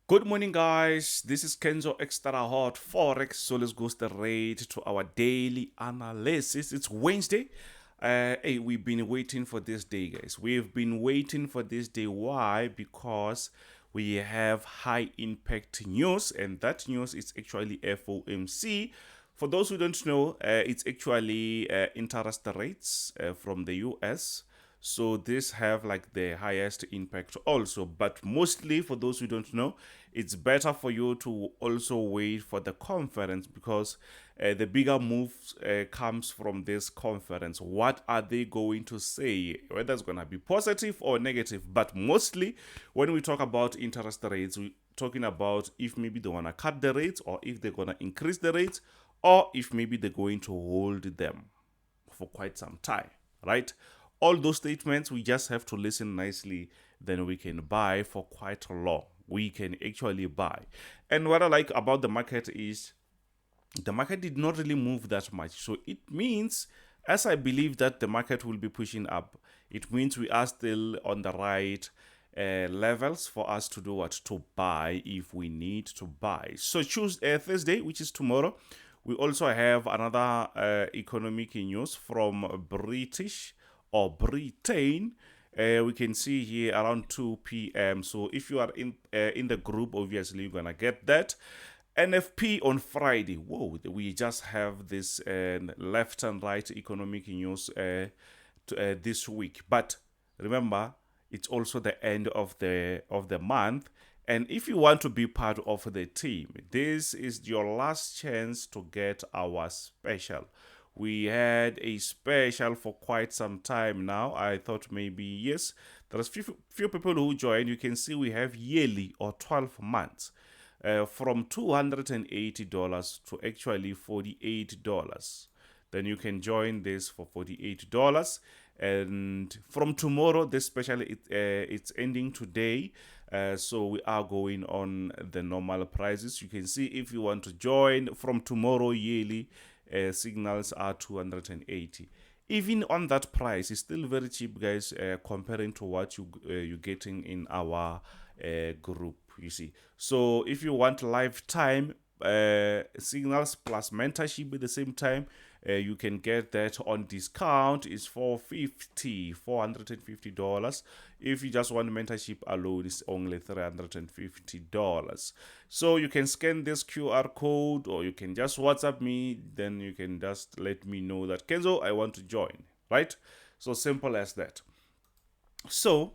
Good morning, guys. This is Kenzo Xtrahot Forex. So let's go straight to our daily analysis. It's Wednesday. Hey, we've been waiting for this day, guys. We've been waiting for this day. Why? Because we have high impact news, and that news is actually FOMC. For those who don't know, it's actually interest rates from the US. So this have like the highest impact also, but mostly for those who don't know, it's better for you to also wait for the conference because the bigger moves comes from this conference. What are they going to say? Whether it's going to be positive or negative, but mostly when we talk about interest rates, we talking about if maybe they want to cut the rates or if they're going to increase the rates or if maybe they're going to hold them for quite some time, right? All those statements, we just have to listen nicely, then we can buy for quite long. We can actually buy. And what I like about the market is the market did not really move that much. So it means, as I believe that the market will be pushing up, it means we are still on the right levels for us to do what? To buy if we need to buy. So choose Thursday, which is tomorrow. We also have another economic news from British or Britain. We can see here around 2 p.m. So if you are in the group, obviously you're gonna get that. NFP on Friday. Whoa, we just have this left and right economic news this week. But remember, it's also the end of the month. And if you want to be part of the team, this is your last chance to get our special. We had a special for quite some time now. I thought maybe, yes, there's few people who joined. You can see we have yearly or 12 months from $280 to actually $48. Then you can join this for $48. And from tomorrow, this special, it's ending today. So we are going on the normal prices. You can see if you want to join from tomorrow yearly, signals are 280. Even on that price, it's still very cheap, guys, comparing to what you're getting in our group, you see. So if you want lifetime signals plus mentorship at the same time, you can get that on discount. It's $450. If you just want mentorship alone, it's only $350. So you can scan this QR code or you can just WhatsApp me. Then you can just let me know that, Kenzo, I want to join, right? So simple as that. So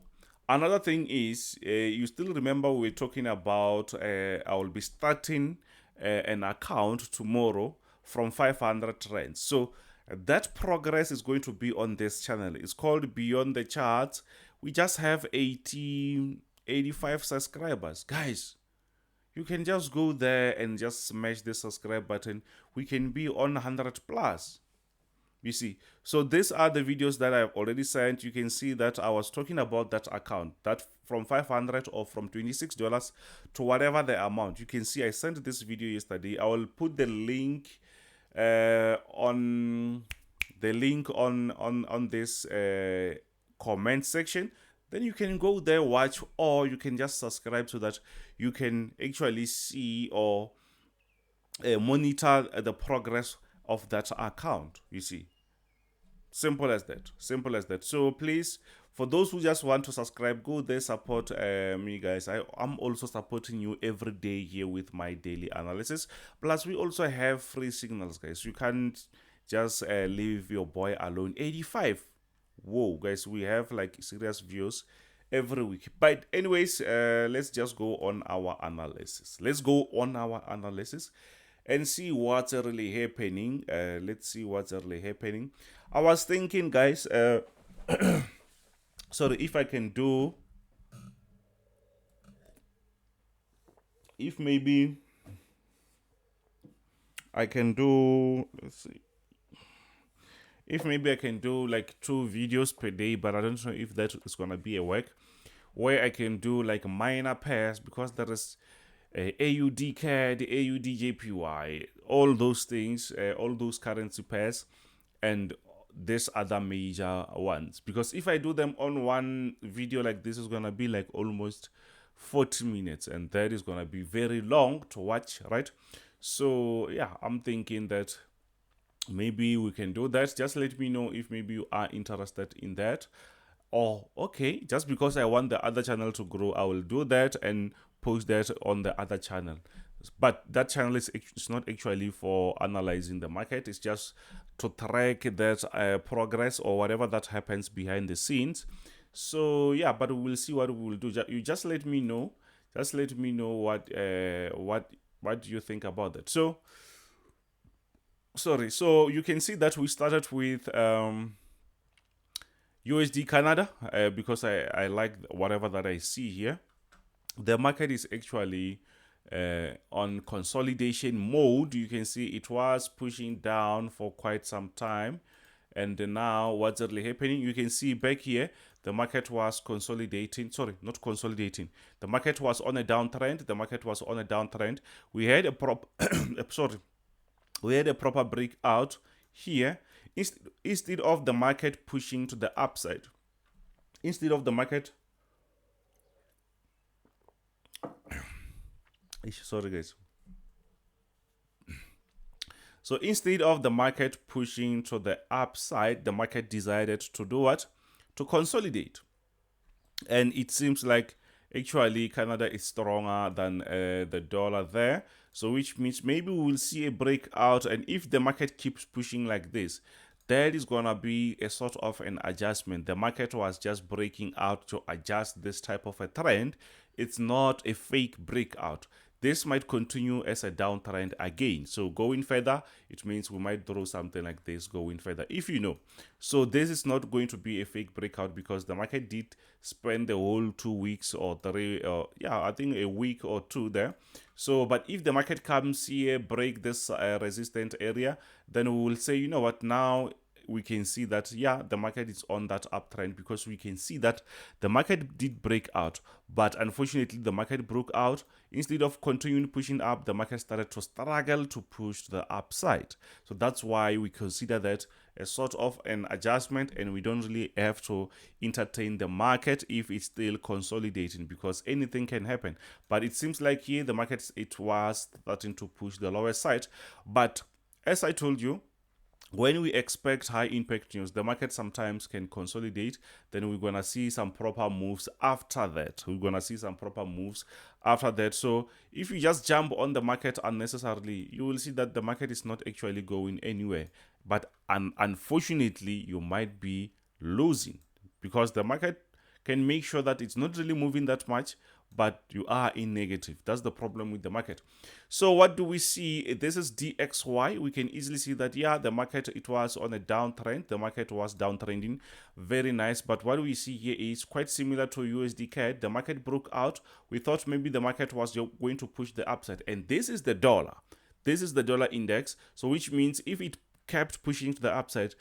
another thing is, you still remember we were talking about I will be starting an account tomorrow from 500 rands. So that progress is going to be on this channel. It's called Beyond the Charts. We just have 85 subscribers. Guys, you can just go there and just smash the subscribe button. We can be on 100 plus. You see, so these are the videos that I've already sent. You can see that I was talking about that account, that from 500 or from $26 to whatever the amount. You can see I sent this video yesterday. I will put the link on this comment section. Then you can go there, watch, or you can just subscribe so that you can actually see or monitor the progress of that account. You see, simple as that. Simple as that. So please, for those who just want to subscribe, go there, support me, guys. I'm also supporting you every day here with my daily analysis. Plus, we also have free signals, guys. You can't just leave your boy alone. 85. Whoa, guys, we have like serious views every week. But anyways, let's just go on our analysis. Let's go on our analysis and see what's really happening. Let's see what's really happening. I was thinking, guys, sorry, if I can do, if maybe I can do, let's see, if maybe I can do like 2 videos per day, but I don't know if that is gonna be a work, where I can do like minor pairs, because there is AUD CAD, AUD JPY, all those things, all those currency pairs, and these other major ones. Because if I do them on one video like this, is gonna be like almost 40 minutes, and that is going to be very long to watch, right? So yeah, I'm thinking that maybe we can do that. Just let me know if maybe you are interested in that. Or okay, just because I want the other channel to grow, I will do that and post that on the other channel. But that channel is it's not actually for analyzing the market. It's just to track that progress or whatever that happens behind the scenes. So yeah, but we will see what we will do. You just let me know. Just let me know what do you think about that. So sorry. So you can see that we started with USD Canada because I like whatever that I see here. The market is actually on consolidation mode. You can see it was pushing down for quite some time, and now what's really happening, you can see back here the market was consolidating. Sorry, not consolidating. The market was on a downtrend. We had a we had a proper breakout here. Instead of the market pushing to the upside, sorry guys. So instead of the market pushing to the upside, the market decided to do what? To consolidate. And it seems like actually Canada is stronger than the dollar there. So which means maybe we will see a breakout, and if the market keeps pushing like this, there is going to be a sort of an adjustment. The market was just breaking out to adjust this type of a trend. It's not a fake breakout. This might continue as a downtrend again. So going further, it means we might draw something like this going further, if you know. So this is not going to be a fake breakout because the market did spend the whole 2 weeks or three, yeah, I think a week or two there. So, but if the market comes here, break this resistant area, then we will say, you know what, now we can see that, yeah, the market is on that uptrend, because we can see that the market did break out, but unfortunately the market broke out. Instead of continuing pushing up, the market started to struggle to push to the upside. So that's why we consider that a sort of an adjustment, and we don't really have to entertain the market if it's still consolidating, because anything can happen. But it seems like here the market, it was starting to push the lower side. But as I told you, when we expect high impact news, the market sometimes can consolidate. Then we're going to see some proper moves after that. So if you just jump on the market unnecessarily, you will see that the market is not actually going anywhere. But unfortunately, you might be losing, because the market can make sure that it's not really moving that much, but you are in negative. That's the problem with the market. So what do we see? This is DXY. We can easily see that, yeah, the market, it was on a downtrend. The market was downtrending. Very nice. But what we see here is quite similar to USD CAD. The market broke out. We thought maybe the market was going to push the upside. And this is the dollar. This is the dollar index. So which means if it kept pushing to the upside,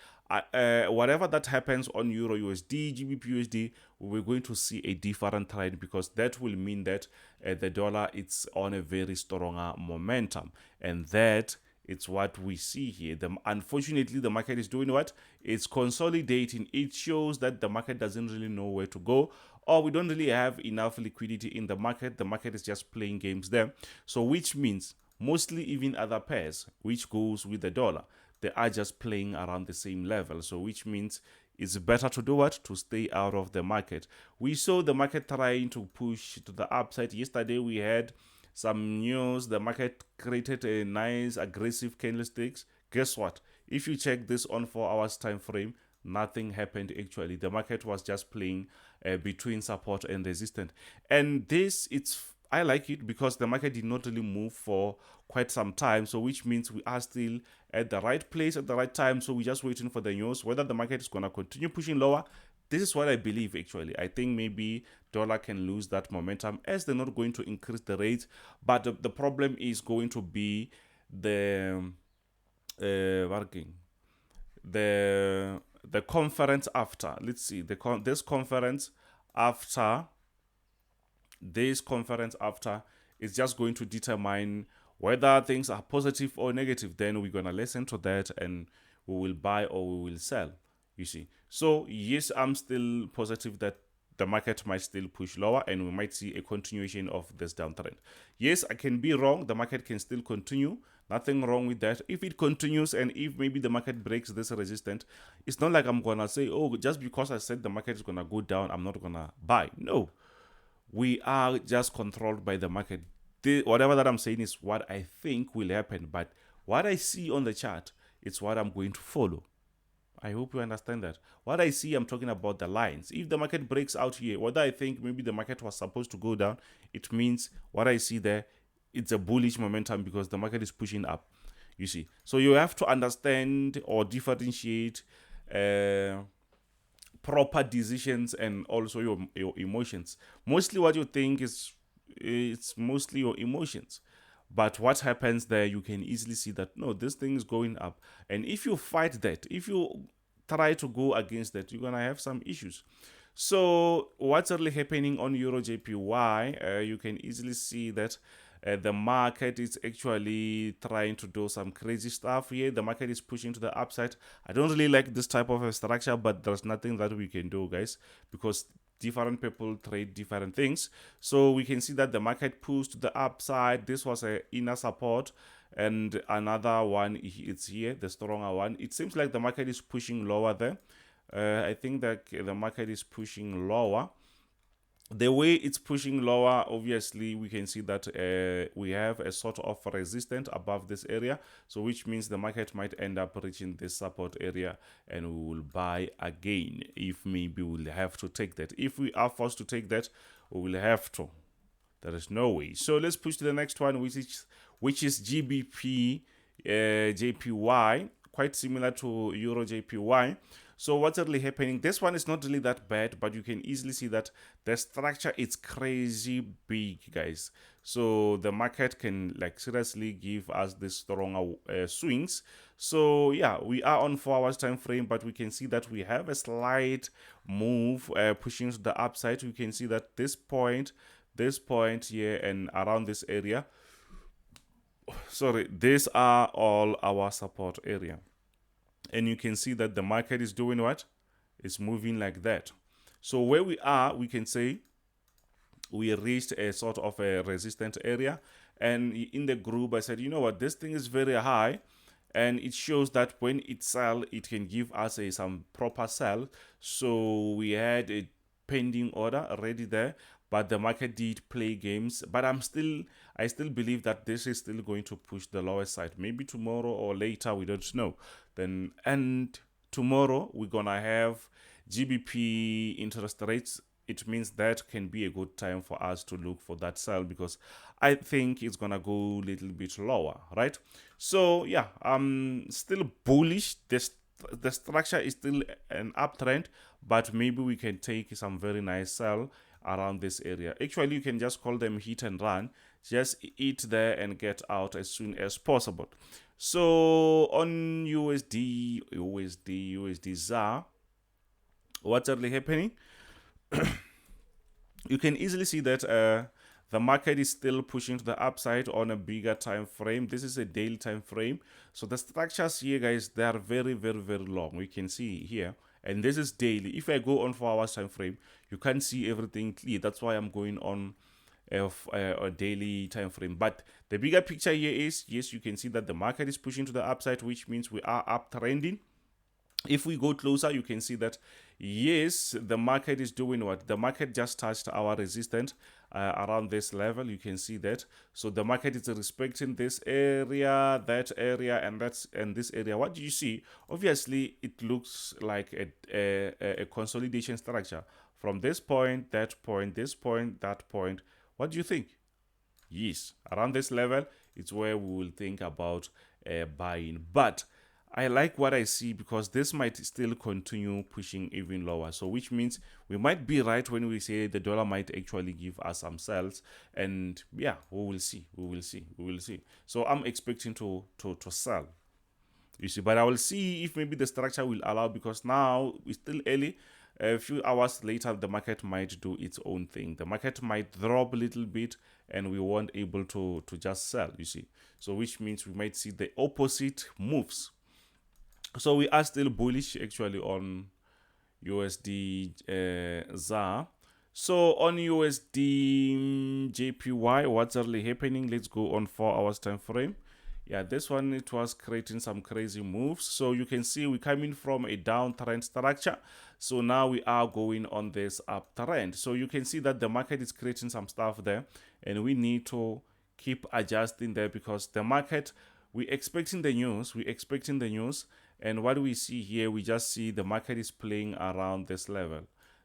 whatever that happens on Euro USD, Gbpusd, we're going to see a different trend, because that will mean that the dollar, it's on a very stronger momentum, and that it's what we see here. Unfortunately, the market is doing what? It's consolidating. It shows that the market doesn't really know where to go, or we don't really have enough liquidity in the market. The market is just playing games there. So which means mostly even other pairs, which goes with the dollar, they are just playing around the same level. So which means it's better to do what? To stay out of the market. We saw the market trying to push to the upside. Yesterday we had some news. The market created a nice aggressive candlesticks. Guess what? If you check this on 4 hours time frame, nothing happened actually. The market was just playing between support and resistance. And this, I like it because the market did not really move for quite some time. So which means we are still at the right place at the right time. So we're just waiting for the news whether the market is going to continue pushing lower. This is what I believe actually. I think maybe dollar can lose that momentum as they're not going to increase the rates. But the problem is going to be the conference after. Let's see, this conference after is just going to determine whether things are positive or negative. Then we're going to listen to that and we will buy or we will sell, you see. So yes, I'm still positive that the market might still push lower and we might see a continuation of this downtrend. Yes, I can be wrong. The market can still continue. Nothing wrong with that. If it continues and if maybe the market breaks this resistance, it's not like I'm going to say, oh, just because I said the market is going to go down, I'm not going to buy. No, we are just controlled by the market. Whatever that I'm saying is what I think will happen, but what I see on the chart, it's what I'm going to follow. I hope you understand that. What I see, I'm talking about the lines. If the market breaks out here, whether I think maybe the market was supposed to go down, it means what I see there, it's a bullish momentum because the market is pushing up. You see. So you have to understand or differentiate proper decisions and also your emotions. Mostly what you think is it's mostly your emotions. But what happens there, you can easily see that, no, this thing is going up. And if you fight that, if you try to go against that, you're going to have some issues. So what's really happening on EuroJPY, you can easily see that the market is actually trying to do some crazy stuff here. The market is pushing to the upside. I don't really like this type of a structure, but there's nothing that we can do, guys, because different people trade different things. So we can see that the market pushed to the upside. This was an inner support, and another one, it's here, the stronger one. It seems like the market is pushing lower there. I think that the market is pushing lower. The way it's pushing lower, obviously we can see that we have a sort of resistance above this area, so which means the market might end up reaching this support area and we will buy again. If maybe we'll have to take that, if we are forced to take that, we will have to. There is no way. So let's push to the next one, which is JPY, quite similar to EuroJPY. So what's really happening? This one is not really that bad, but you can easily see that the structure is crazy big, guys. So the market can like seriously give us this stronger swings. So yeah, we are on 4 hours time frame, but we can see that we have a slight move pushing to the upside. You can see that this point here and around this area, sorry, these are all our support area. And you can see that the market is doing what? It's moving like that. So where we are, we can say we reached a sort of a resistant area. And in the group, I said, you know what? This thing is very high. And it shows that when it sells, it can give us some proper sell. So we had a pending order already there. But the market did play games. But I still believe that this is still going to push the lower side. Maybe tomorrow or later, we don't know. And tomorrow we're gonna have GBP interest rates. It means that can be a good time for us to look for that sell, because I think it's gonna go a little bit lower, right? So yeah, I'm still bullish. The structure is still an uptrend, but maybe we can take some very nice sell around this area. Actually, you can just call them hit and run. Just eat there and get out as soon as possible. So on USD ZAR, what's really happening? You can easily see that the market is still pushing to the upside on a bigger time frame. This is a daily time frame. So the structures here, guys, they are very, very, very long. We can see here. And this is daily. If I go on 4 hours time frame, you can't see everything clear. That's why I'm going on a daily time frame. But the bigger picture here is, yes, you can see that the market is pushing to the upside, which means we are uptrending. If we go closer, you can see that, yes, the market is doing what? The market just touched our resistance around this level. You can see that. So the market is respecting this area, that area, and this area. What do you see? Obviously, it looks like a consolidation structure. From this point, that point, this point, that point. What do you think? Yes, around this level, it's where we will think about buying. But I like what I see, because this might still continue pushing even lower. So which means we might be right when we say the dollar might actually give us some sells. And yeah, we will see. So I'm expecting to sell. You see, but I will see if maybe the structure will allow, because now it's still early. A few hours later, the market might do its own thing. The market might drop a little bit and we weren't able to just sell, you see. So which means we might see the opposite moves. So we are still bullish actually on USD ZAR. So on USD JPY, what's really happening? Let's go on 4 hours time frame. Yeah, this one, it was creating some crazy moves. So you can see we're coming from a downtrend structure. So now we are going on this uptrend. So you can see that the market is creating some stuff there, and we need to keep adjusting there because the market, we're expecting the news, and what we see here, we just see the market is playing around this level.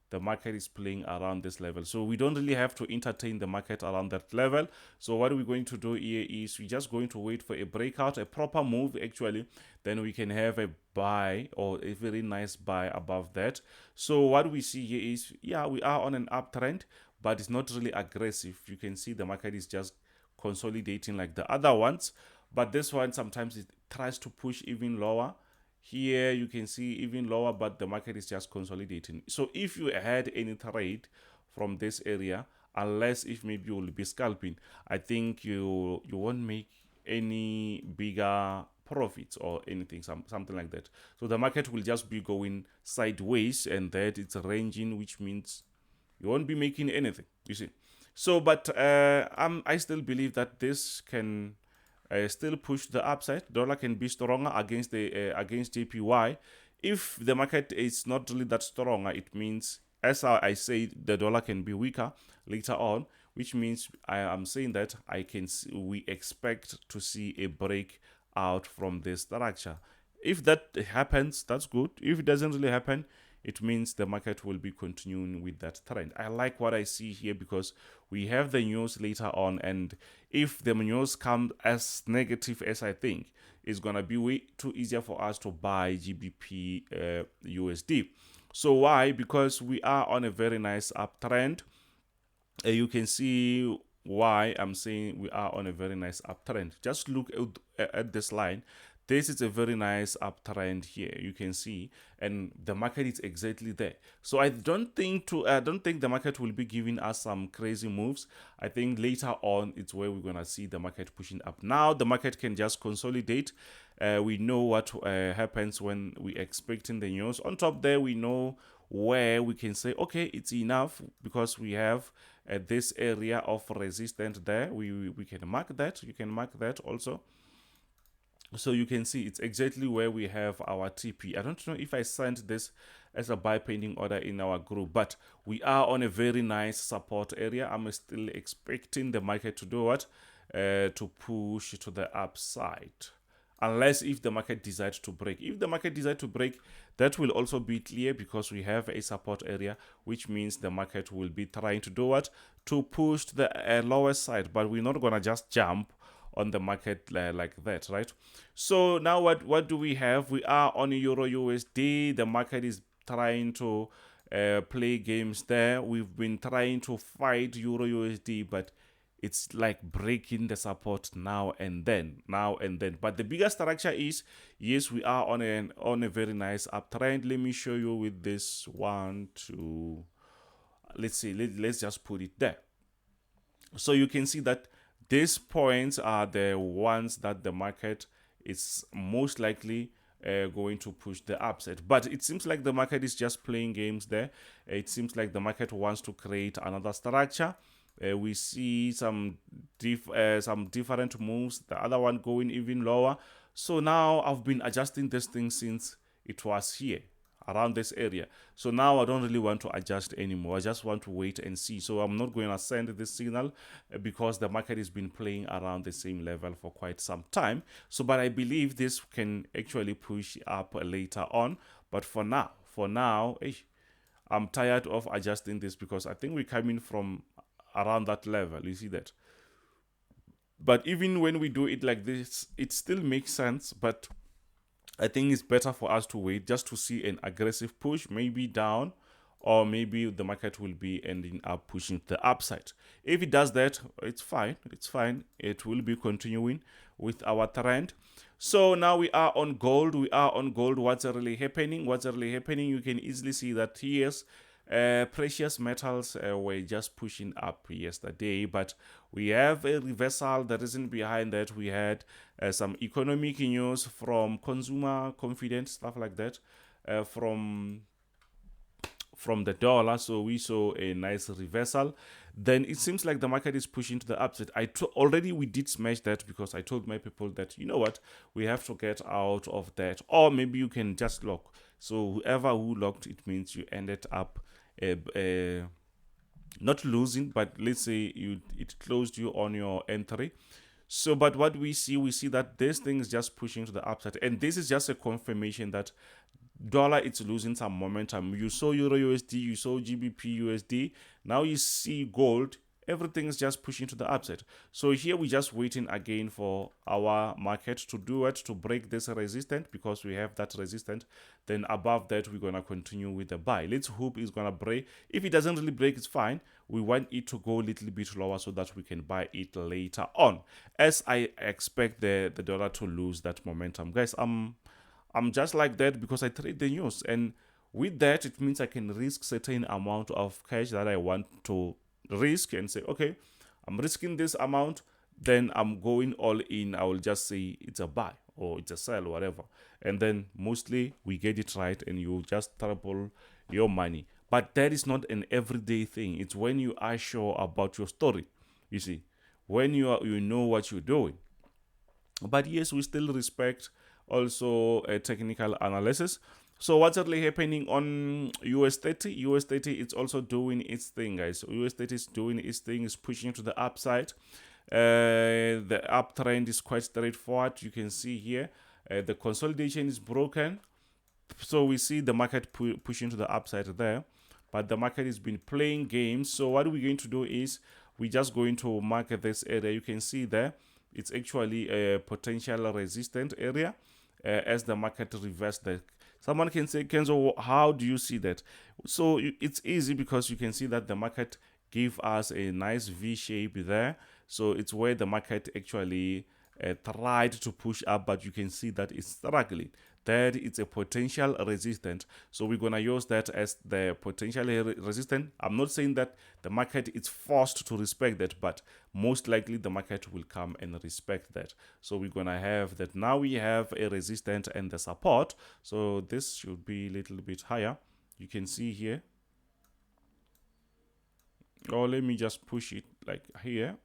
The market is playing around this level, so we don't really have to entertain the market around that level. So what we're going to do here is we're just going to wait for a breakout, a proper move actually, then we can have a buy or a very nice buy above that. So what we see here is, yeah, we are on an uptrend, but it's not really aggressive. You can see the market is just consolidating like the other ones, but this one sometimes it tries to push even lower. Here you can see even lower, but the market is just consolidating. So if you had any trade from this area, unless if maybe you will be scalping, I think you won't make any bigger profits or anything, something like that. So the market will just be going sideways, and that it's ranging, which means you won't be making anything, you see. So but I still believe that this can still push the upside. Dollar can be stronger against the against JPY. If the market is not really that stronger, it means, as I say, the dollar can be weaker later on, which means I am saying that we expect to see a break out from this structure. If that happens, that's good. If it doesn't really happen, it means the market will be continuing with that trend. I like what I see here because we have the news later on, and if the news come as negative as I think, it's gonna be way too easier for us to buy GBP USD. So why? Because we are on a very nice uptrend. You can see why I'm saying we are on a very nice uptrend. Just look at this line. This is a very nice uptrend here, you can see, and the market is exactly there. So I don't think the market will be giving us some crazy moves. I think later on it's where we're gonna see the market pushing up. Now the market can just consolidate. We know what happens when we expecting the news. On top there, we know where we can say, okay, it's enough, because we have this area of resistance there. We can mark that. You can mark that also. So you can see it's exactly where we have our TP. I don't know if I sent this as a buy pending order in our group, but we are on a very nice support area. I'm still expecting the market to do what? To push to the upside. Unless if the market decides to break. If the market decides to break, that will also be clear, because we have a support area, which means the market will be trying to do what? To push to the lower side, but we're not going to just jump on the market like that, right? So now what do we have? We are on Euro USD. The market is trying to play games there. We've been trying to fight Euro USD, but it's like breaking the support now and then. But the bigger structure is, yes, we are on a very nice uptrend. Let me show you with this one, two. Let's see. Let's just put it there. So you can see that these points are the ones that the market is most likely going to push the upside. But it seems like the market is just playing games there. It seems like the market wants to create another structure. We see some different moves. The other one going even lower. So now I've been adjusting this thing since it was here, around this area. So now I don't really want to adjust anymore. I just want to wait and see. So I'm not going to send this signal because the market has been playing around the same level for quite some time. So, but I believe this can actually push up later on. But for now, I'm tired of adjusting this, because I think we're coming from around that level. You see that? But even when we do it like this, it still makes sense. But I think it's better for us to wait just to see an aggressive push, maybe down, or maybe the market will be ending up pushing the upside. If it does that, it's fine. It's fine. It will be continuing with our trend. So now we are on gold. What's really happening? You can easily see that here's precious metals were just pushing up yesterday, but we have a reversal. The reason behind that, we had some economic news from consumer confidence, stuff like that, from from the dollar. So we saw a nice reversal. Then it seems like the market is pushing to the upside. Already we did smash that because I told my people that, you know what, we have to get out of that, or maybe you can just lock. So whoever who locked, it means you ended up not losing, but let's say it closed you on your entry. So, but what we see that this thing is just pushing to the upside, and this is just a confirmation that dollar it's losing some momentum. You saw Euro USD, you saw GBP USD, now you see gold. Everything is just pushing to the upside. So here we're just waiting again for our market to do it, to break this resistance, because we have that resistance. Then above that, we're going to continue with the buy. Let's hope it's going to break. If it doesn't really break, it's fine. We want it to go a little bit lower so that we can buy it later on, as I expect the dollar to lose that momentum. Guys, I'm just like that because I trade the news, and with that, it means I can risk certain amount of cash that I want to risk and say, okay, I'm risking this amount, then I'm going all in. I will just say it's a buy or it's a sell, whatever, and then mostly we get it right and you just triple your money. But that is not an everyday thing. It's when you are sure about your story, you see, when you know what you're doing. But yes, we still respect also a technical analysis. So what's really happening on US30? US30 it's also doing its thing, guys. So US30 is doing its thing, is pushing to the upside. The uptrend is quite straightforward. You can see here the consolidation is broken. So we see the market pushing to the upside there, but the market has been playing games. So what we're going to do is we're just going to mark this area. You can see there it's actually a potential resistant area as the market reversed that. Someone can say, Kenzo, how do you see that? So it's easy because you can see that the market gave us a nice V shape there. So it's where the market actually tried to push up, but you can see that it's struggling. That it's a potential resistance. So we're going to use that as the potential resistance. I'm not saying that the market is forced to respect that, but most likely the market will come and respect that. So we're going to have that. Now we have a resistance and the support. So this should be a little bit higher. You can see here. Or let me just push it like here.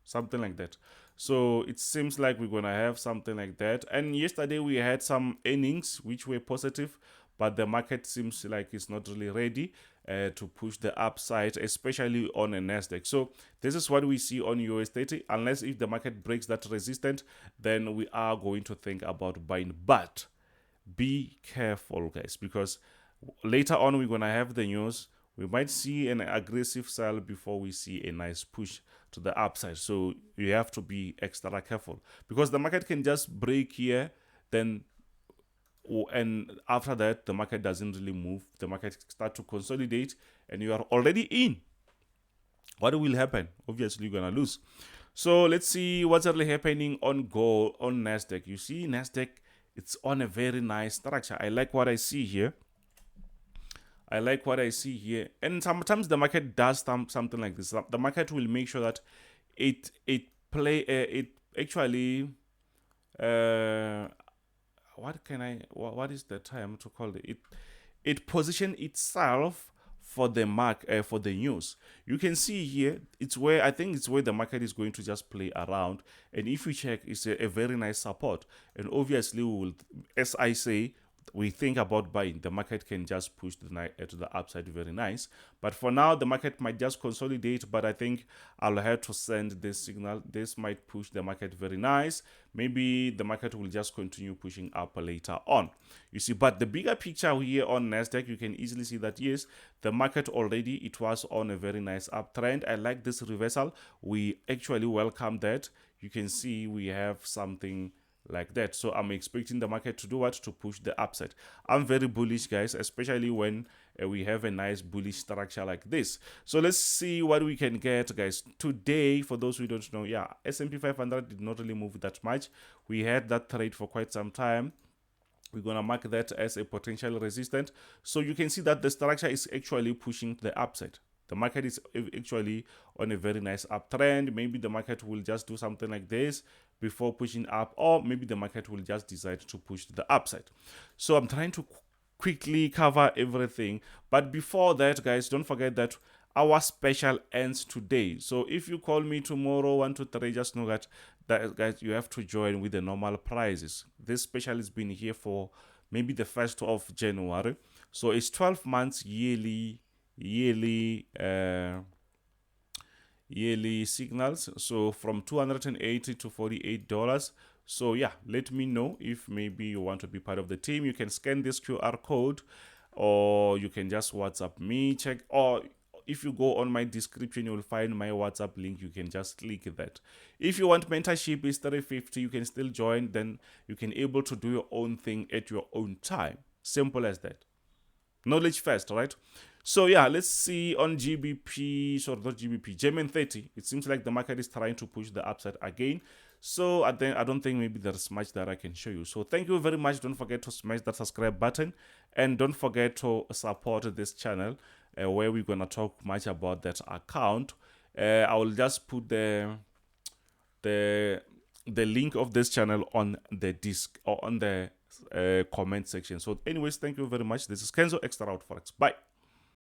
Something like that. So it seems like we're going to have something like that. And yesterday we had some earnings which were positive, but the market seems like it's not really ready to push the upside, especially on a Nasdaq. So this is what we see on US30. Unless if the market breaks that resistance, then we are going to think about buying. But be careful, guys, because later on we're going to have the news. We might see an aggressive sell before we see a nice push to the upside. So you have to be extra careful because the market can just break here, then and after that the market doesn't really move. The market start to consolidate and you are already in. What will happen? Obviously you're gonna lose. So let's see what's really happening on gold, on Nasdaq. You see Nasdaq, it's on a very nice structure. I like what I see here. I like what I see here. And sometimes the market does something like this. The market will make sure that it actually what is the term to call it? It position itself for the for the news. You can see here, it's where I think it's where the market is going to just play around. And if you check, it's a very nice support. And obviously, we will, as I say, we think about buying. The market can just push to the upside very nice. But for now, the market might just consolidate. But I think I'll have to send this signal. This might push the market very nice. Maybe the market will just continue pushing up later on. You see, but the bigger picture here on Nasdaq, you can easily see that yes, the market already, it was on a very nice uptrend. I like this reversal. We actually welcome that. You can see we have something like that. So I'm expecting the market to do what? To push the upside. I'm very bullish, guys, especially when we have a nice bullish structure like this. So let's see what we can get, guys. Today, for those who don't know, yeah, S&P 500 did not really move that much. We had that trade for quite some time. We're going to mark that as a potential resistance. So you can see that the structure is actually pushing to the upside. The market is actually on a very nice uptrend. Maybe the market will just do something like this before pushing up, or maybe the market will just decide to push to the upside. So I'm trying to quickly cover everything. But before that, guys, don't forget that our special ends today. So if you call me tomorrow 1 to 3, just know that guys, you have to join with the normal prices. This special has been here for maybe the 1st of January. So it's 12 months yearly signals, so from $280 to $48. So yeah, let me know if maybe you want to be part of the team. You can scan this QR code, or you can just WhatsApp me. Or if you go on my description, you will find my WhatsApp link. You can just click that. If you want mentorship, is $350. You can still join. Then you can able to do your own thing at your own time. Simple as that. Knowledge first, right? So yeah, let's see on German 30. It seems like the market is trying to push the upside again. So I don't think maybe there's much that I can show you. So thank you very much. Don't forget to smash that subscribe button, and don't forget to support this channel where we're gonna talk much about that account. I will just put the link of this channel on the disc or on the comment section. So anyways, thank you very much. This is Kenzo Xtrahot Forex. Bye.